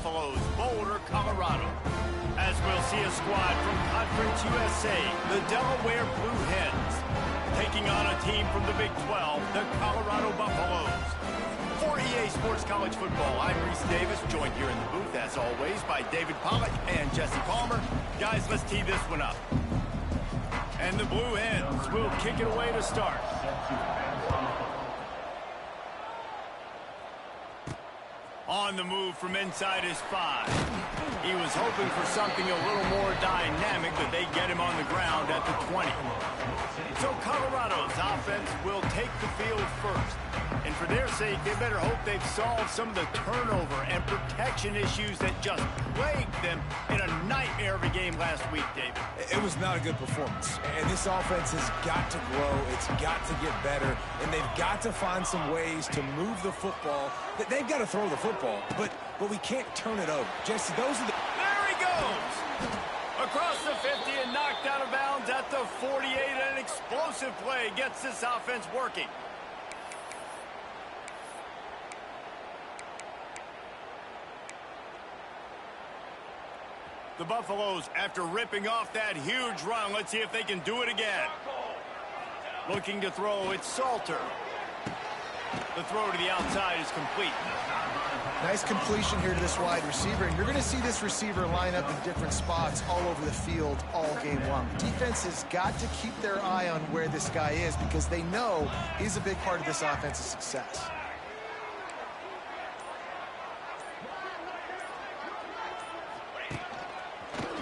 Buffaloes, Boulder, Colorado. As we'll see a squad from Conference USA, the Delaware Blue Hens, taking on a team from the Big 12, the Colorado Buffaloes. For EA Sports College Football, I'm Reese Davis, joined here in the booth, as always, by David Pollack and Jesse Palmer. Guys, let's tee this one up. And the Blue Hens will kick it away to start. On the move from inside his 5. He was hoping for something a little more dynamic, but they get him on the ground at the 20. So Colorado's offense will take the field first. And for their sake, they better hope they've solved some of the turnover and protection issues that just plagued them in a nightmare of a game last week, David. It was not a good performance. And this offense has got to grow. It's got to get better. And they've got to find some ways to move the football. They've got to throw the football, but we can't turn it over. Jesse, those are the... There he goes! Across the 50 and knocked out of bounds at the 48. An explosive play gets this offense working. The Buffaloes, after ripping off that huge run, let's see if they can do it again. Looking to throw, it's Salter. The throw to the outside is complete. Nice completion here to this wide receiver, and you're going to see this receiver line up in different spots all over the field all game long. Defense has got to keep their eye on where this guy is because they know he's a big part of this offense's success.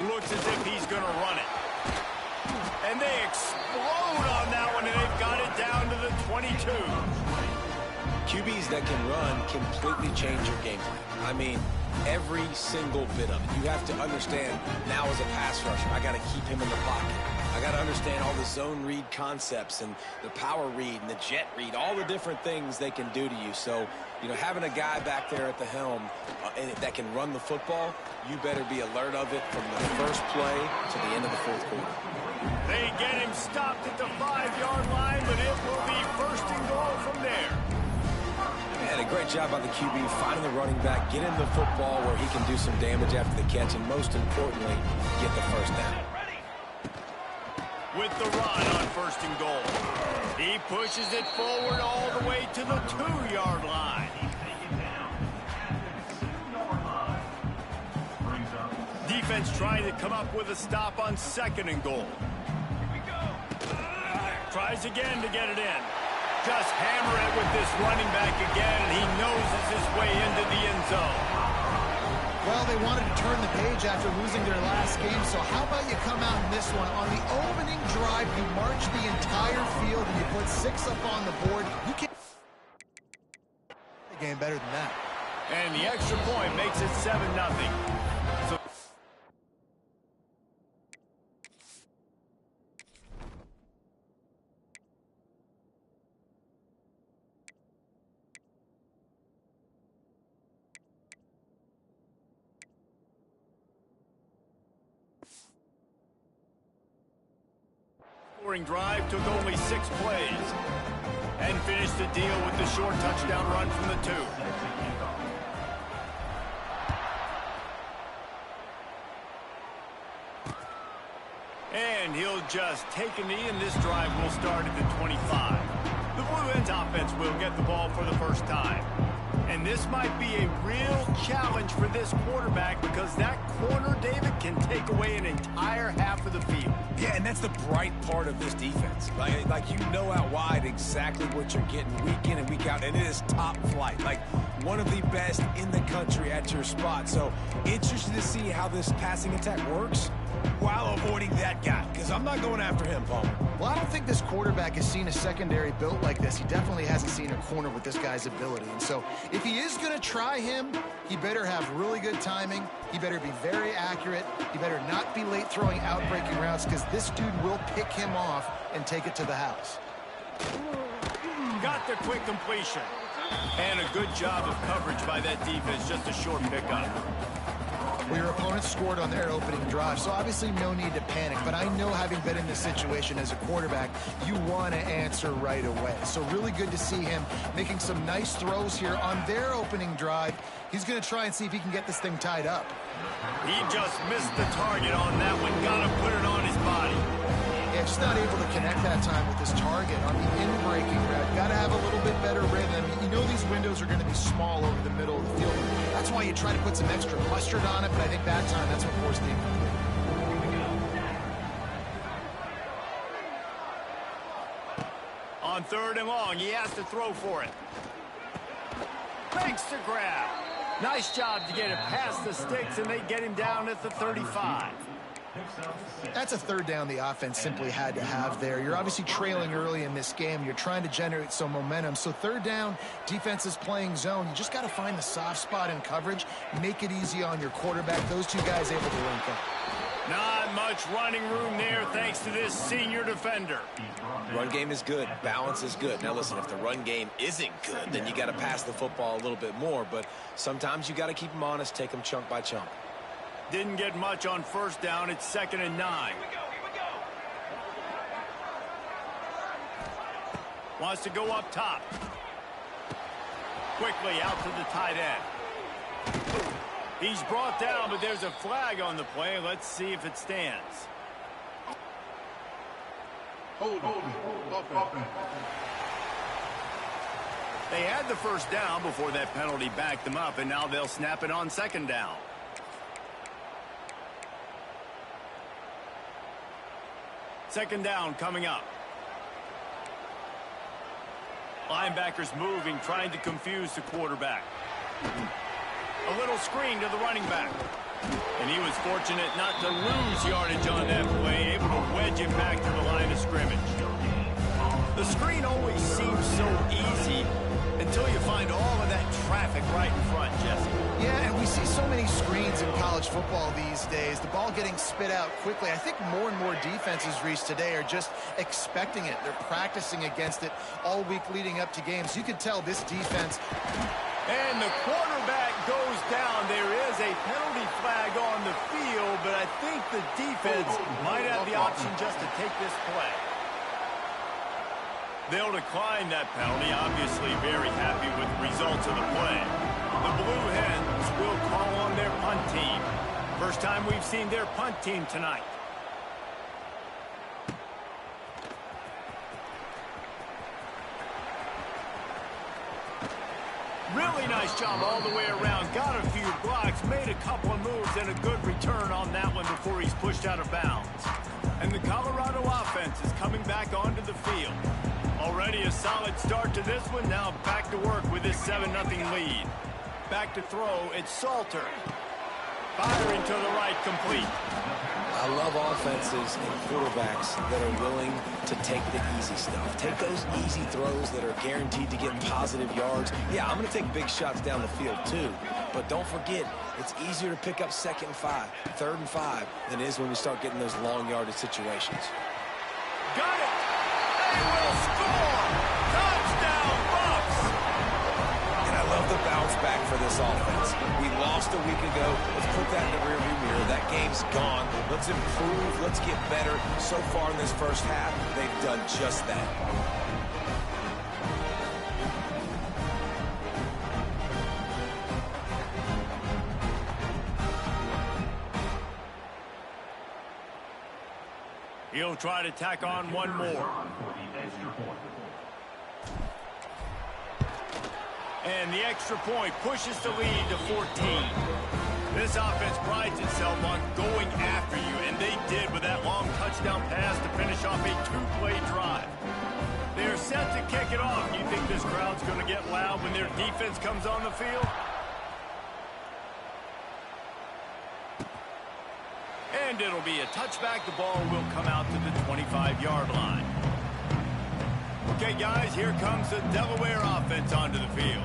Looks as if he's going to run it. And they explode on that one, and they've got it down to the 22. QBs that can run completely change your game plan. I mean, every single bit of it. You have to understand, now as a pass rusher, I got to keep him in the pocket. I got to understand all the zone read concepts and the power read and the jet read, all the different things they can do to you. So, you know, having a guy back there at the helm that can run the football, you better be alert of it from the first play to the end of the fourth quarter. They get him stopped at the 5-yard line, but it will be first and goal from there. And a great job by the QB finding the running back, getting the football where he can do some damage after the catch, and most importantly, get the first down. With the run on first and goal. He pushes it forward all the way to the 2-yard line. Defense trying to come up with a stop on second and goal. Tries again to get it in. Just hammer it with this running back again, and he noses his way into the end zone. Well, they wanted to turn the page after losing their last game, so how about you come out in this one? On the opening drive, you march the entire field and you put 6 up on the board. You can't the game better than that. And the extra point makes it 7-0. So scoring drive took only 6 plays and finished the deal with the short touchdown run from the 2. And he'll just take a knee, and this drive will start at the 25. The Blue Hens offense will get the ball for the first time. And this might be a real challenge for this quarterback because that corner, David, can take away an entire half of the field. Yeah, and that's the bright part of this defense. Like you know out wide exactly what you're getting week in and week out, and it is top flight. Like one of the best in the country at your spot. So interested to see how this passing attack works while avoiding that guy, because I'm not going after him, Palmer. Well, I don't think this quarterback has seen a secondary built like this. He definitely hasn't seen a corner with this guy's ability. And so if he is going to try him, he better have really good timing. He better be very accurate. He better not be late throwing out-breaking routes because this dude will pick him off and take it to the house. Got the quick completion. And a good job of coverage by that defense. Just a short pickup. Well, your opponent scored on their opening drive, so obviously no need to panic. But I know, having been in this situation as a quarterback, you want to answer right away. So really good to see him making some nice throws here on their opening drive. He's going to try and see if he can get this thing tied up. He just missed the target on that one. Got to put it on his body. Yeah, just not able to connect that time with his target on the in-breaking route. Got to have a little bit better rhythm. You know these windows are going to be small over the middle of the field. That's why you try to put some extra mustard on it, but I think that time that's what forced the incomplete. On 3rd and long, he has to throw for it. Makes the grab. Nice job to get it past the sticks, and they get him down at the 35. That's a 3rd down the offense simply had to have there. You're obviously trailing early in this game. You're trying to generate some momentum. So 3rd down, defense is playing zone. You just got to find the soft spot in coverage, make it easy on your quarterback. Those two guys able to link up. Not much running room there thanks to this senior defender. Run game is good. Balance is good. Now listen, if the run game isn't good, then you got to pass the football a little bit more. But sometimes you got to keep them honest, take them chunk by chunk. Didn't get much on 1st down. It's 2nd and 9. Wants to go up top. Quickly out to the tight end. He's brought down, but there's a flag on the play. Let's see if it stands. Hold. They had the 1st down before that penalty backed them up, and now they'll snap it on 2nd down. Second down coming up. Linebackers moving, trying to confuse the quarterback. A little screen to the running back. And he was fortunate not to lose yardage on that play, able to wedge it back to the line of scrimmage. The screen always seems so easy until you find all of that traffic right in front, Jesse. Yeah, and we see so many screens in college football these days. The ball getting spit out quickly. I think more and more defenses, Reese, today are just expecting it. They're practicing against it all week leading up to games. You can tell this defense. And the quarterback goes down. There is a penalty flag on the field, but I think the defense might have the option just to take this play. They'll decline that penalty, obviously very happy with the results of the play. The Blue Hens will call on their punt team. First time we've seen their punt team tonight. Really nice job all the way around. Got a few blocks, made a couple of moves, and a good return on that one before he's pushed out of bounds. And the Colorado offense is coming back onto the field. Already a solid start to this one. Now back to work with this 7-0 lead. Back to throw. It's Salter. Firing to the right, complete. I love offenses and quarterbacks that are willing to take the easy stuff. Take those easy throws that are guaranteed to get positive yards. Yeah, I'm going to take big shots down the field too. But don't forget, it's easier to pick up 2nd and 5, 3rd and 5 than it is when we start getting those long yardage situations. Got it! They will score! Touchdown, Buffs! And I love the bounce back for this offense. We lost a week ago. Let's put that in the rearview mirror. That game's gone. Let's improve. Let's get better. So far in this first half, they've done just that. He'll try to tack on one more. And the extra point pushes the lead to 14. This offense prides itself on going after you, and they did with that long touchdown pass to finish off a 2-play drive. They are set to kick it off. You think this crowd's going to get loud when their defense comes on the field? And it'll be a touchback. The ball will come out to the 25-yard line. Okay, guys, here comes the Delaware offense onto the field.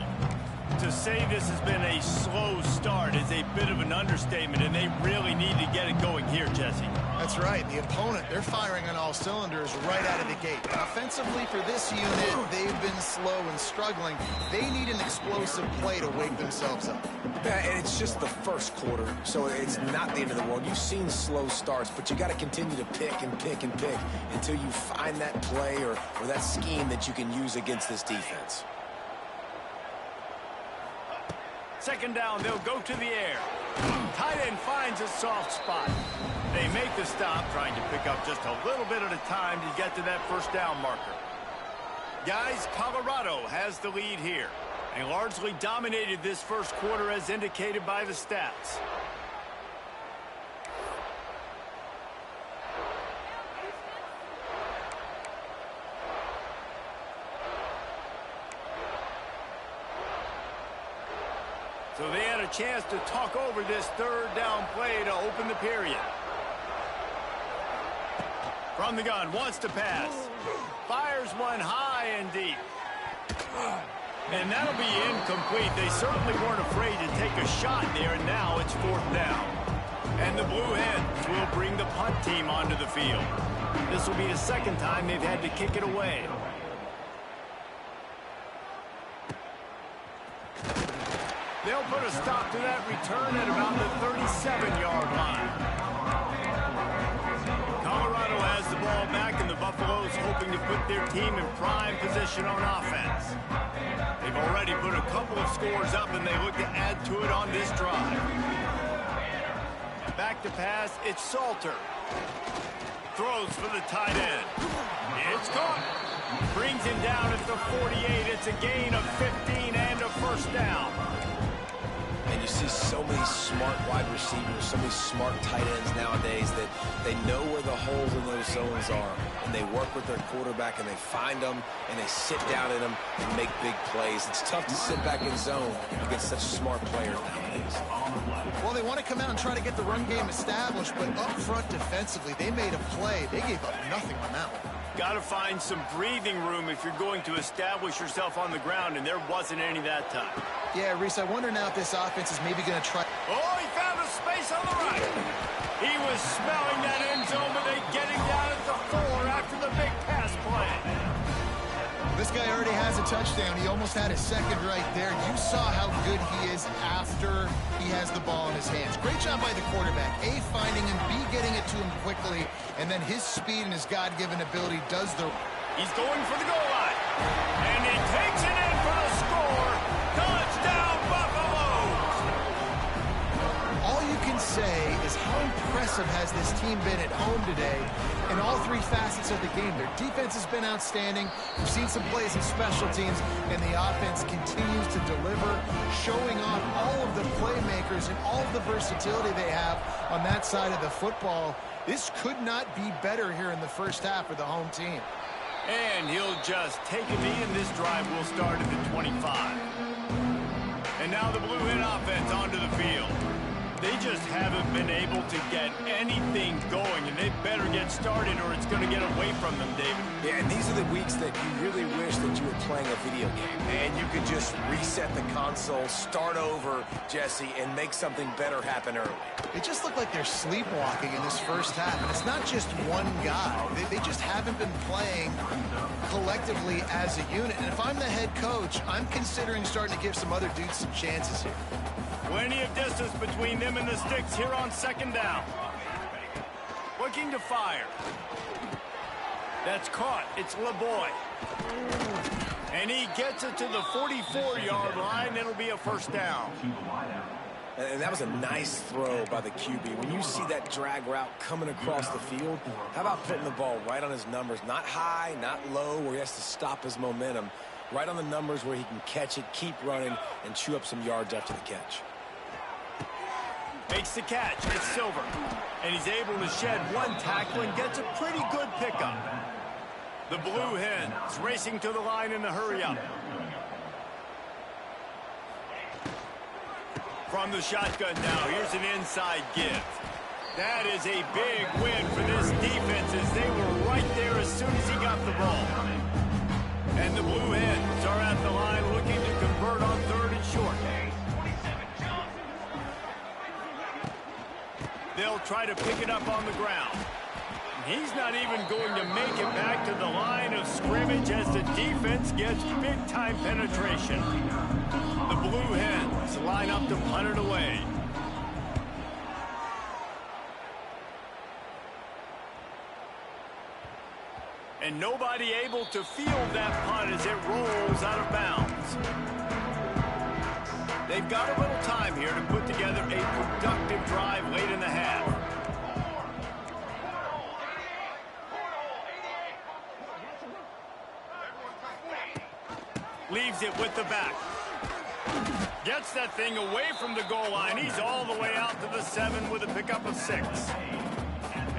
To say this has been a slow start is a a bit of an understatement, and they really need to get it going here, Jesse. That's right. The opponent, they're firing on all cylinders right out of the gate. Offensively for this unit, they've been slow and struggling. They need an explosive play to wake themselves up. Yeah, and it's just the first quarter, so it's not the end of the world. You've seen slow starts, but you got to continue to pick and pick and pick until you find that play or that scheme that you can use against this defense. Second down, they'll go to the air. Tight end finds a soft spot. They make the stop, trying to pick up just a little bit at a time to get to that first down marker. Guys, Colorado has the lead here and largely dominated this first quarter as indicated by the stats. So they had a chance to talk over this third down play to open the period. From the gun, wants to pass. Fires one high and deep. And that'll be incomplete. They certainly weren't afraid to take a shot there, and now it's fourth down. And the Blue Hens will bring the punt team onto the field. This will be the second time they've had to kick it away. They'll put a stop to that return at about the 37-yard line. Colorado has the ball back, and the Buffaloes hoping to put their team in prime position on offense. They've already put a couple of scores up, and they look to add to it on this drive. Back to pass, it's Salter. Throws for the tight end. It's caught. Brings him down at the 48. It's a gain of 15 and a first down. And you see so many smart wide receivers, so many smart tight ends nowadays that they know where the holes in those zones are, and they work with their quarterback, and they find them, and they sit down in them and make big plays. It's tough to sit back in zone against such smart players nowadays. Well, they want to come out and try to get the run game established, but up front defensively, they made a play. They gave up nothing on that one. Got to find some breathing room if you're going to establish yourself on the ground, and there wasn't any that time. Yeah, Reese, I wonder now if this offense is maybe going to try. Oh, he found a space on the right. He was smelling that end zone, but they get him down at the 4 after the big pass play. This guy already has a touchdown. He almost had a second right there. You saw how good he is after he has the ball in his hands. Great job by the quarterback. A, finding him, B, getting it to him quickly, and then his speed and his God-given ability does the... He's going for the goal line, and he takes it in for the score. Touchdown, Buffaloes! All you can say is how impressive has this team been at home today in all three facets of the game. Their defense has been outstanding. We've seen some plays in special teams, and the offense continues to deliver, showing off all of the playmakers and all of the versatility they have on that side of the football. This could not be better here in the first half for the home team. And he'll just take a knee, and this drive will start at the 25. And now the Blue Hen offense onto the field. They just haven't been able to get anything going, and they better get started or it's going to get away from them, David. Yeah, and these are the weeks that you really wish that you were playing a video game, and you could just reset the console, start over, Jesse, and make something better happen early. It just looked like they're sleepwalking in this first half, and it's not just one guy. They just haven't been playing collectively as a unit, and if I'm the head coach, I'm considering starting to give some other dudes some chances here. Plenty of distance between them and the sticks here on second down. Looking to fire. That's caught. It's LeBoy. And he gets it to the 44-yard line. It'll be a first down. And that was a nice throw by the QB. When you see that drag route coming across the field, how about putting the ball right on his numbers? Not high, not low, where he has to stop his momentum. Right on the numbers where he can catch it, keep running, and chew up some yards after the catch. Makes the catch. It's Silver. And he's able to shed one tackle and gets a pretty good pickup. The Blue Hens racing to the line in the hurry-up. From the shotgun now, here's an inside give. That is a big win for this defense as they were right there as soon as he got the ball. And the Blue Hens are at the line looking to convert on third and short. They'll try to pick it up on the ground. He's not even going to make it back to the line of scrimmage as the defense gets big-time penetration. The Blue Hens line up to punt it away. And nobody able to field that punt as it rolls out of bounds. They've got a little time here to put together a productive drive late in the half. Leaves it with the back. Gets that thing away from the goal line. He's all the way out to the 7 with a pickup of 6.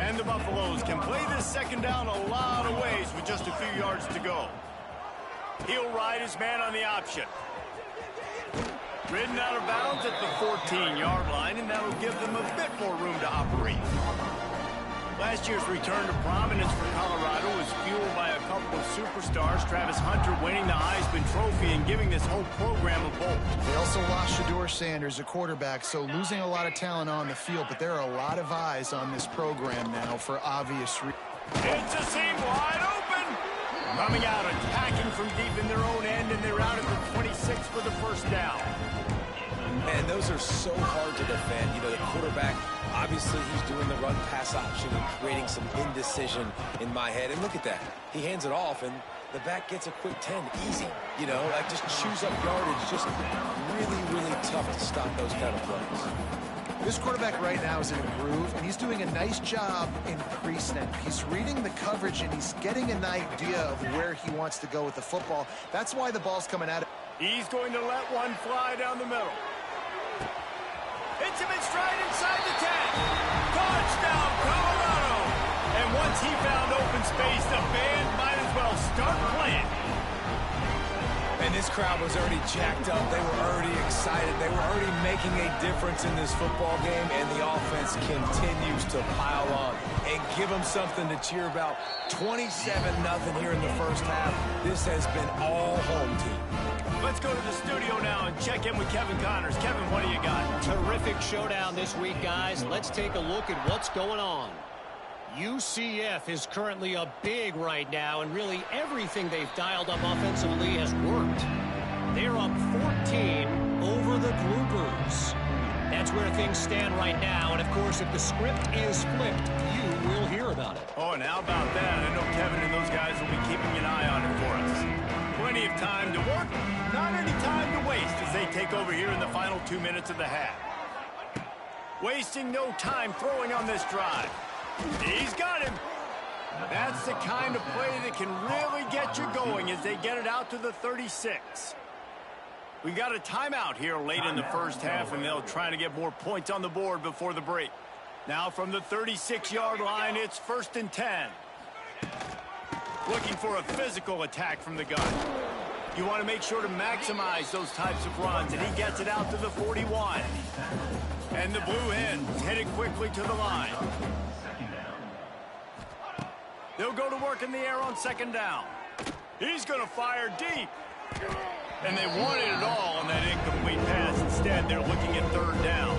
And the Buffaloes can play this second down a lot of ways with just a few yards to go. He'll ride his man on the option. Ridden out of bounds at the 14-yard line, and that'll give them a bit more room to operate. Last year's return to prominence for Colorado was fueled by a couple of superstars, Travis Hunter winning the Heisman Trophy and giving this whole program a bolt. They also lost Shedeur Sanders, a quarterback, so losing a lot of talent on the field, but there are a lot of eyes on this program now for obvious reasons. It's a seam wide open. Coming out, attacking from deep in their own end, and they're out at the 26 for the first down. Man, those are so hard to defend. You know, the quarterback, obviously he's doing the run-pass option and creating some indecision in my head. And look at that. He hands it off, and the back gets a quick 10. Easy. You know, like just chews up yardage. Just really, really tough to stop those kind of plays. This quarterback right now is in a groove, and he's doing a nice job in pre-snap. He's reading the coverage, and he's getting an idea of where he wants to go with the football. That's why the ball's coming at him. He's going to let one fly down the middle. Hits him in stride inside the 10. Touchdown, Colorado. And once he found open space, the band might as well start playing. And this crowd was already jacked up. They were already excited. They were already making a difference in this football game, and the offense continues to pile on and give them something to cheer about. 27-0 here in the first half. This has been all home team. Let's go to the studio now and check in with Kevin Connors. Kevin, what do you got? Terrific showdown this week, guys. Let's take a look at what's going on. UCF is currently up big right now, and really everything they've dialed up offensively has worked. They're up 14 over the Goobers. That's where things stand right now, and of course, if the script is flipped, you will hear about it. Oh, and how about that? I know Kevin and those guys will be keeping an eye on it for us. Plenty of time to work, not any time to waste as they take over here in the final 2 minutes of the half. Wasting no time throwing on this drive. He's got him. That's the kind of play that can really get you going as they get it out to the 36. We got a timeout here late in the first half, and they'll try to get more points on the board before the break. Now from the 36-yard line, it's 1st and 10. Looking for a physical attack from the gun. You want to make sure to maximize those types of runs, and he gets it out to the 41. And the Blue Hens headed quickly to the line. They'll go to work in the air on 2nd down. He's going to fire deep. And they wanted it all on that incomplete pass. Instead, they're looking at 3rd down.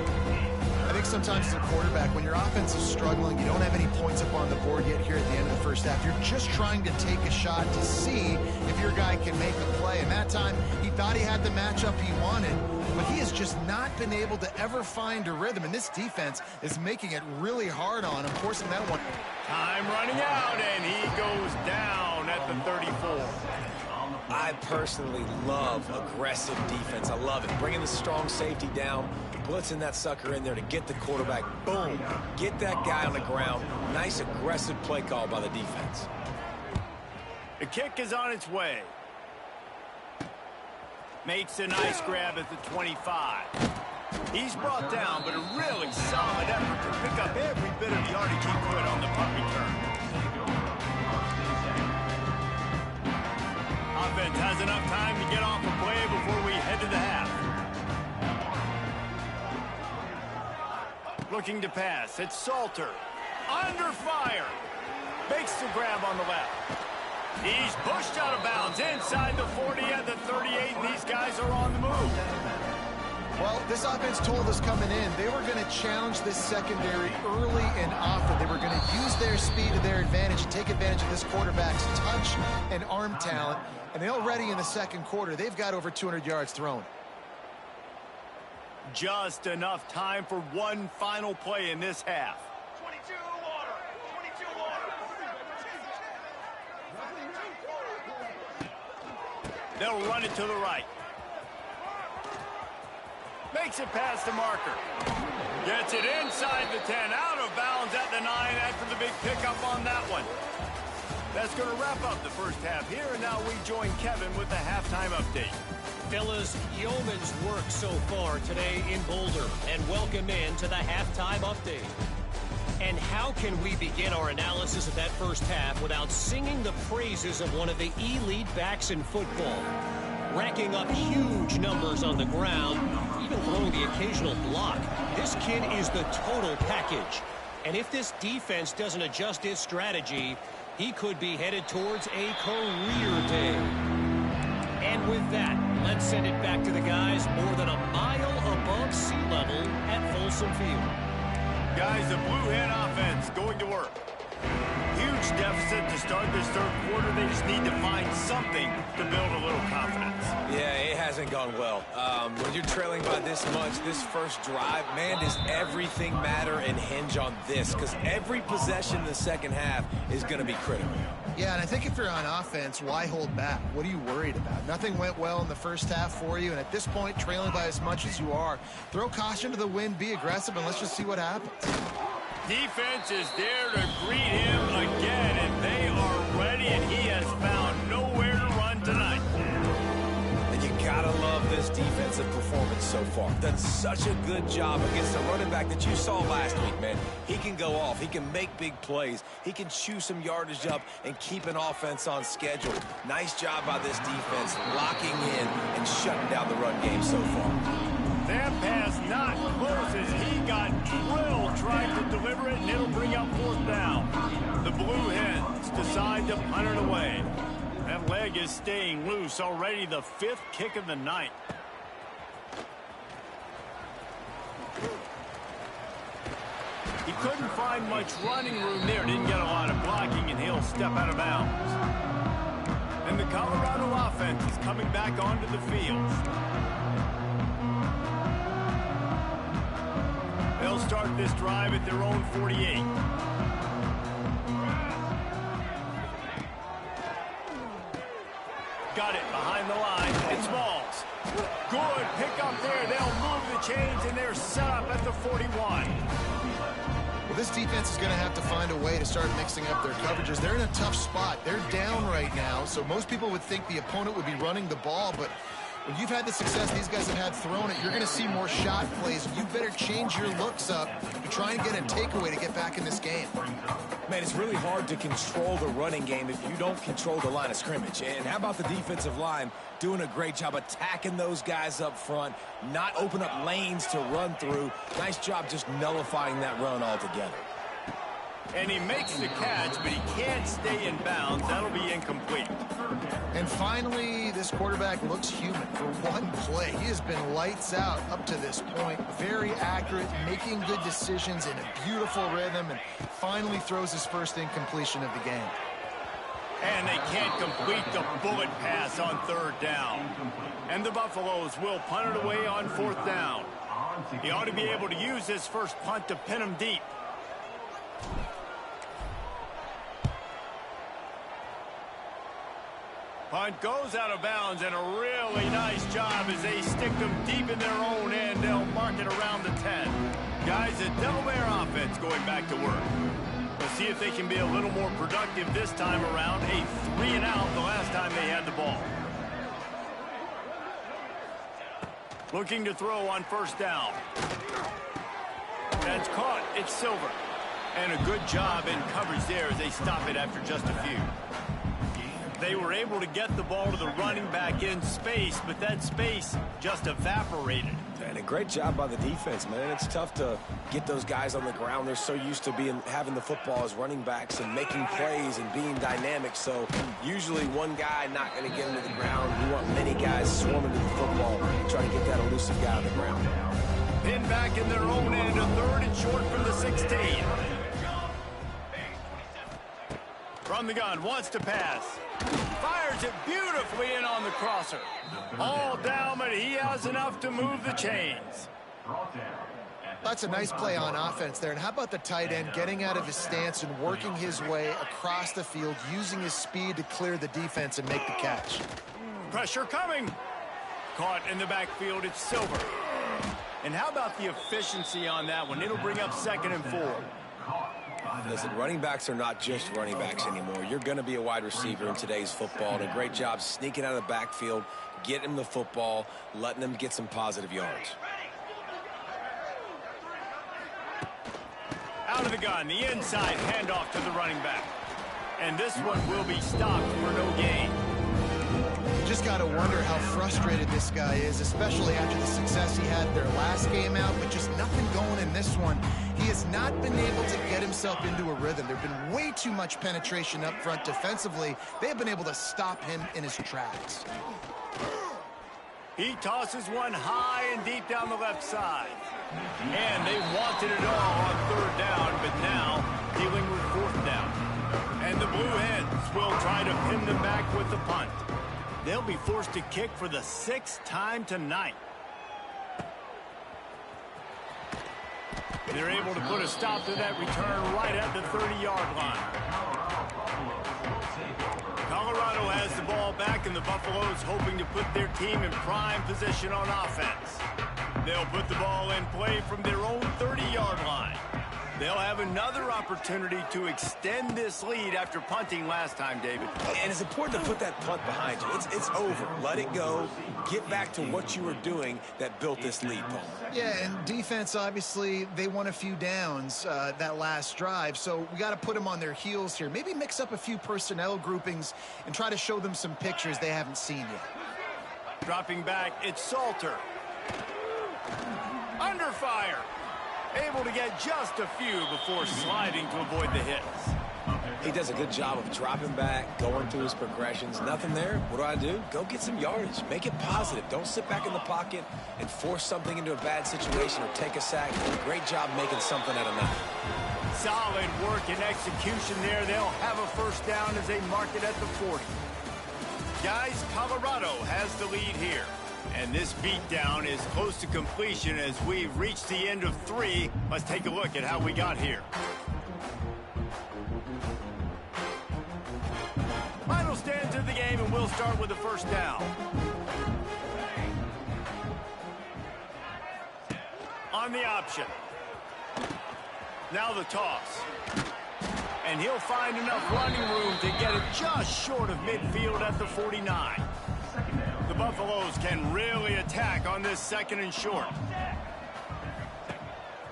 I think sometimes as a quarterback, when your offense is struggling, you don't have any points up on the board yet here at the end of the first half. You're just trying to take a shot to see if your guy can make a play. And that time, he thought he had the matchup he wanted, but he has just not been able to ever find a rhythm. And this defense is making it really hard on him, forcing that one. Time running out, and he goes down at the 34. I personally love aggressive defense. I love it. Bringing the strong safety down, blitzing that sucker in there to get the quarterback. Boom. Get that guy on the ground. Nice aggressive play call by the defense. The kick is on its way. Makes a nice grab at the 25. He's brought down, but a really solid effort to pick up every bit of yardage he could on the punt return. Offense has enough time to get off a play before we head to the half. Looking to pass. It's Salter. Under fire. Makes the grab on the left. He's pushed out of bounds inside the 40 at the 38, and these guys are on the move. Well, this offense told us coming in they were going to challenge this secondary early and often. They were going to use their speed to their advantage and take advantage of this quarterback's touch and arm talent. And already in the second quarter, they've got over 200 yards thrown. Just enough time for one final play in this half. 22 water. 22 water. They'll run it to the right. Makes it past the marker. Gets it inside the 10. Out of bounds at the 9 after the big pickup on that one. That's going to wrap up the first half here. And now we join Kevin with the halftime update. Fellas, yeoman's work so far today in Boulder. And welcome in to the halftime update. And how can we begin our analysis of that first half without singing the praises of one of the elite backs in football? Racking up huge numbers on the ground, even throwing the occasional block. This kid is the total package. And if this defense doesn't adjust its strategy, he could be headed towards a career day. And with that, let's send it back to the guys more than a mile above sea level at Folsom Field. Guys, the Blue Hen offense going to work. Huge deficit to start this third quarter. They just need to find something to build a little confidence. Yeah, it hasn't gone well. When you're trailing by this much, this first drive, man, does everything matter and hinge on this? Because every possession in the second half is going to be critical. Yeah, and I think if you're on offense, why hold back? What are you worried about? Nothing went well in the first half for you, and at this point, trailing by as much as you are, throw caution to the wind, be aggressive, and let's just see what happens. Defense is there to greet him again, and they are ready, and he has found nowhere to run tonight. And you gotta love this defensive performance so far. Done such a good job against the running back that you saw last week, man. He can go off. He can make big plays. He can chew some yardage up and keep an offense on schedule. Nice job by this defense locking in and shutting down the run game so far. That pass not close as he got drilled trying to deliver it, and it'll bring up fourth down. The Blue Hens decide to punt it away. That leg is staying loose. Already the 5th kick of the night. He couldn't find much running room there. Didn't get a lot of blocking, and he'll step out of bounds. And the Colorado offense is coming back onto the field. They'll start this drive at their own 48. Got it behind the line. It's Smalls. Good pickup there. They'll move the chains, and they're set up at the 41. Well, this defense is going to have to find a way to start mixing up their coverages. They're in a tough spot. They're down right now, so most people would think the opponent would be running the ball, but when you've had the success these guys have had throwing it, you're going to see more shot plays. You better change your looks up to try and get a takeaway to get back in this game. Man, it's really hard to control the running game if you don't control the line of scrimmage. And how about the defensive line doing a great job attacking those guys up front, not open up lanes to run through. Nice job just nullifying that run altogether. And he makes the catch, but he can't stay in bounds. That'll be incomplete. And finally, this quarterback looks human for one play. He has been lights out up to this point. Very accurate, making good decisions in a beautiful rhythm, and finally throws his first incompletion of the game. And they can't complete the bullet pass on third down. And the Buffaloes will punt it away on fourth down. He ought to be able to use his first punt to pin him deep. Punt goes out of bounds, and a really nice job as they stick them deep in their own end. They'll mark it around the 10. Guys, the Delaware offense going back to work. Let's see if they can be a little more productive this time around. A 3-and-out the last time they had the ball. Looking to throw on first down. That's caught. It's Silver. And a good job in coverage there as they stop it after just a few. They were able to get the ball to the running back in space, but that space just evaporated. And a great job by the defense, man. It's tough to get those guys on the ground. They're so used to having the football as running backs and making plays and being dynamic. So usually one guy not going to get into the ground. We want many guys swarming to the football, trying to get that elusive guy on the ground. Pinned back in their own end, a 3rd and short from the 16. From the gun, wants to pass. Fires it beautifully in on the crosser. All down, but he has enough to move the chains. That's a nice play on offense there. And how about the tight end getting out of his stance and working his way across the field, using his speed to clear the defense and make the catch. Pressure coming. Caught in the backfield, it's Silver. And how about the efficiency on that one? It'll bring up 2nd and 4. Listen, running backs are not just running backs anymore. You're going to be a wide receiver in today's football. And a great job sneaking out of the backfield, getting him the football, letting him get some positive yards. Out of the gun, the inside handoff to the running back. And this one will be stopped for no gain. Just got to wonder how frustrated this guy is, especially after the success he had their last game out, but just nothing going in this one. He has not been able to get himself into a rhythm. There's been way too much penetration up front defensively. They have been able to stop him in his tracks. He tosses one high and deep down the left side. And they wanted it all on 3rd down, but now dealing with 4th down. And the Blue Hens will try to pin them back with the punt. They'll be forced to kick for the 6th time tonight. They're able to put a stop to that return right at the 30-yard line. Colorado has the ball back, and the Buffaloes hoping to put their team in prime position on offense. They'll put the ball in play from their own 30-yard line. They'll have another opportunity to extend this lead after punting last time, David. And it's important to put that punt behind you. It's over. Let it go. Get back to what you were doing that built this lead, Paul. Yeah, and defense, obviously, they won a few downs that last drive, so we got to put them on their heels here. Maybe mix up a few personnel groupings and try to show them some pictures they haven't seen yet. Dropping back, it's Salter. Under fire. Able to get just a few before sliding to avoid the hits. He does a good job of dropping back, going through his progressions. Nothing there. What do? Go get some yardage. Make it positive. Don't sit back in the pocket and force something into a bad situation or take a sack. Great job making something out of nothing. Solid work and execution there. They'll have a 1st down as they mark it at the 40. Guys, Colorado has the lead here. And this beatdown is close to completion as we've reached the end of 3. Let's take a look at how we got here. Final stanza of the game, and we'll start with the 1st down. On the option. Now the toss. And he'll find enough running room to get it just short of midfield at the 49. The Buffaloes can really attack on this 2nd and short.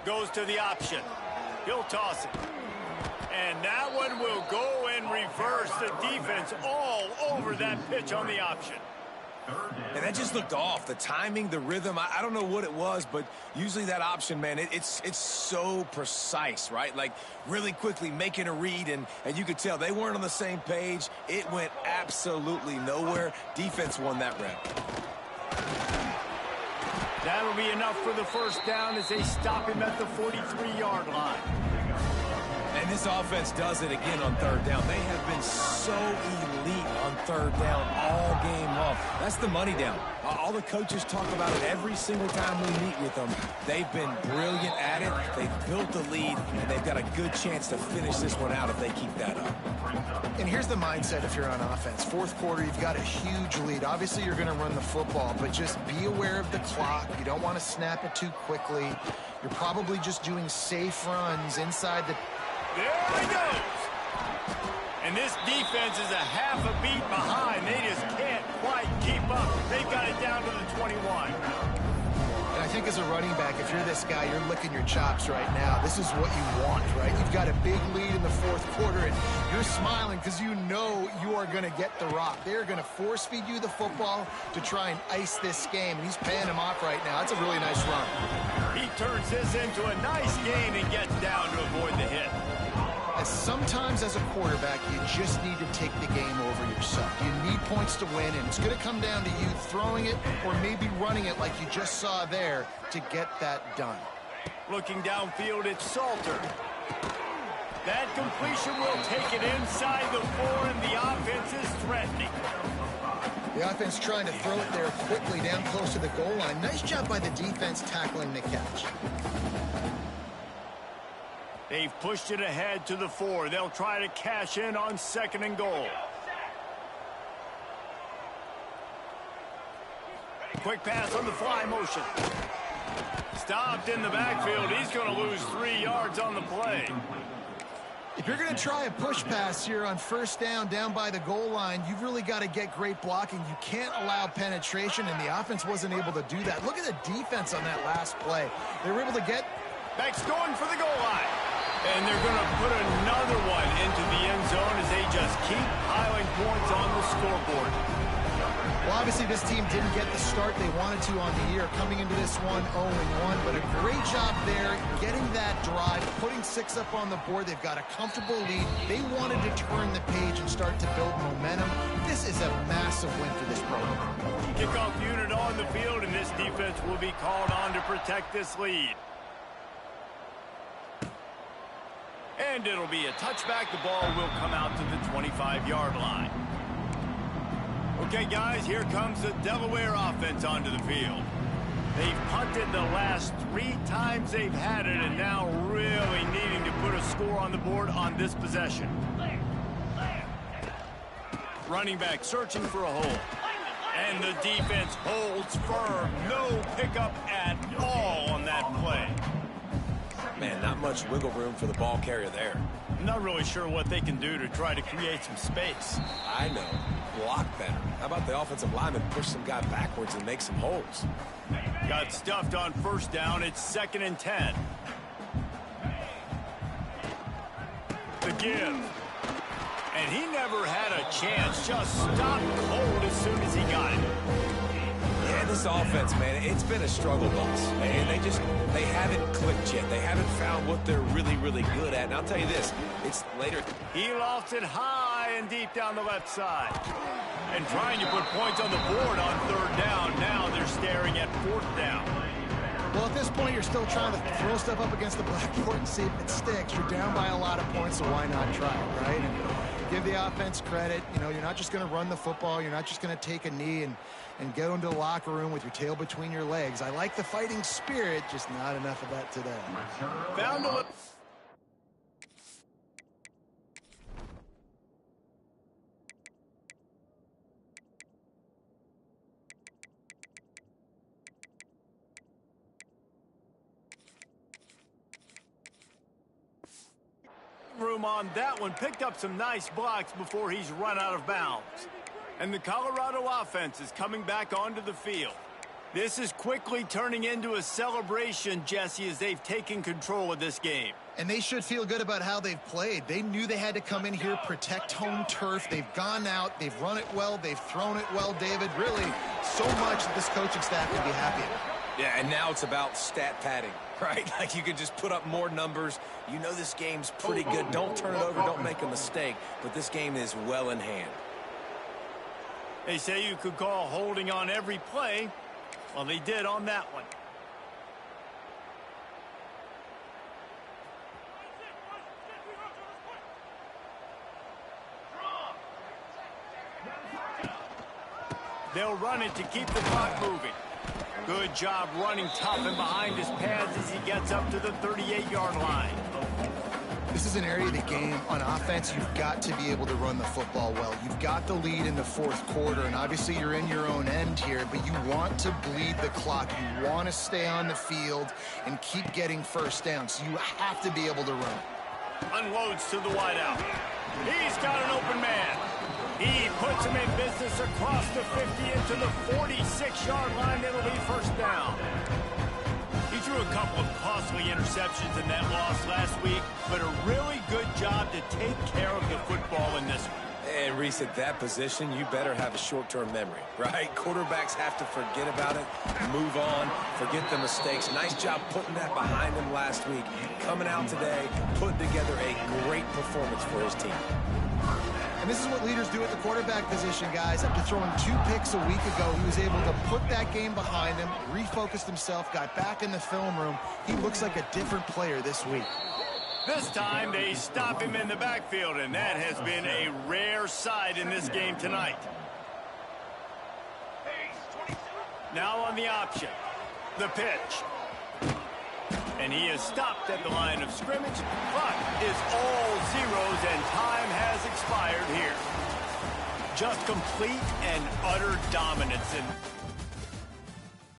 Goes to the option. He'll toss it. And that one will go in reverse. The defense all over that pitch on the option. And that just looked off. The timing, the rhythm, I don't know what it was, but usually that option, man, it's so precise, right? Like really quickly making a read, and you could tell they weren't on the same page. It went absolutely nowhere. Defense won that rep. That'll be enough for the 1st down as they stop him at the 43-yard line. And this offense does it again on 3rd down. They have been so elite on 3rd down all game long. That's the money down. All the coaches talk about it every single time we meet with them. They've been brilliant at it. They've built the lead, and they've got a good chance to finish this one out if they keep that up. And here's the mindset if you're on offense. 4th quarter, you've got a huge lead. Obviously, you're going to run the football, but just be aware of the clock. You don't want to snap it too quickly. You're probably just doing safe runs inside the... There he goes. And this defense is a half a beat behind. They just can't quite keep up. They've got it down to the 21. And I think think as a running back, if you're this guy, you're licking your chops right now. This is what you want, right? You've got a big lead in the fourth quarter, and you're smiling because you know you are going to get the rock. They're going to force feed you the football to try and ice this game, and he's paying him off right now. That's a really nice run. He turns this into a nice gain and gets down to avoid the hit. And sometimes as a quarterback, you just need to take the game over yourself. You need points to win, and it's going to come down to you throwing it or maybe running it like you just saw there to get that done. Looking downfield, it's Salter. That completion will take it inside the 4, and the offense is threatening. The offense trying to throw it there quickly down close to the goal line. Nice job by the defense tackling the catch. They've pushed it ahead to the 4. They'll try to cash in on 2nd and goal. Quick pass on the fly motion. Stopped in the backfield. He's going to lose 3 yards on the play. If you're going to try a push pass here on 1st down by the goal line, you've really got to get great blocking. You can't allow penetration, and the offense wasn't able to do that. Look at the defense on that last play. They were able to get... Beck's going for the goal line. And they're going to put another one into the end zone as they just keep piling points on the scoreboard. Well, obviously this team didn't get the start they wanted to on the year, coming into this one 0-1, but a great job there getting that drive, putting 6 up on the board. They've got a comfortable lead. They wanted to turn the page and start to build momentum. This is a massive win for this program. Kickoff unit on the field, and this defense will be called on to protect this lead. And it'll be a touchback. The ball will come out to the 25-yard line. Okay, guys, here comes the Delaware offense onto the field. They've punted the last 3 times they've had it, and now really needing to put a score on the board on this possession. Running back searching for a hole. And the defense holds firm. No pickup at all on that play. Man, not much wiggle room for the ball carrier there. I'm not really sure what they can do to try to create some space. I know. Block better. How about the offensive lineman push some guy backwards and make some holes? Got stuffed on 1st down. It's 2nd and 10. The give. And he never had a chance. Just stopped cold as soon as he got it. Yeah, this offense, man, it's been a struggle bus. And they haven't clicked yet. They haven't found what they're really, really good at. And I'll tell you this, it's later. He lofts it high and deep down the left side. And trying to put points on the board on 3rd down. Now they're staring at 4th down. Well, at this point, you're still trying to throw stuff up against the blackboard and see if it sticks. You're down by a lot of points, so why not try it, right? And give the offense credit. You know, you're not just going to run the football. You're not just going to take a knee and go into the locker room with your tail between your legs. I like the fighting spirit, just not enough of that today. Found a room on that one. Picked up some nice blocks before he's run out of bounds. And the Colorado offense is coming back onto the field. This is quickly turning into a celebration, Jesse, as they've taken control of this game. And they should feel good about how they've played. They knew they had to come in here, protect home turf. They've gone out, they've run it well, they've thrown it well, David. Really, so much that this coaching staff can be happy about. Yeah, and now it's about stat padding, right? Like you can just put up more numbers. You know this game's pretty good. Don't turn it over, don't make a mistake. But this game is well in hand. They say you could call holding on every play. Well, they did on that one. They'll run it to keep the clock moving. Good job running tough and behind his pads as he gets up to the 38-yard line. This is an area of the game on offense you've got to be able to run the football well. You've got the lead in the 4th quarter, and obviously you're in your own end here, but you want to bleed the clock. You want to stay on the field and keep getting 1st down, so you have to be able to run. Unloads to the wideout. He's got an open man. He puts him in business across the 50 into the 46-yard line. It'll be 1st down. threw a couple of costly interceptions in that loss last week, but a really good job to take care of the football in this one. And Reese, at that position, you better have a short-term memory, right? Quarterbacks have to forget about it, move on, forget the mistakes. Nice job putting that behind him last week. Coming out today, putting together a great performance for his team. And this is what leaders do at the quarterback position, guys. After throwing 2 picks a week ago, he was able to put that game behind him, refocused himself, got back in the film room. He looks like a different player this week. This time, they stop him in the backfield, and that has been a rare sight in this game tonight. Now on the option, the pitch. And he is stopped at the line of scrimmage. Clock is all zeros, and time has expired here. Just complete and utter dominance.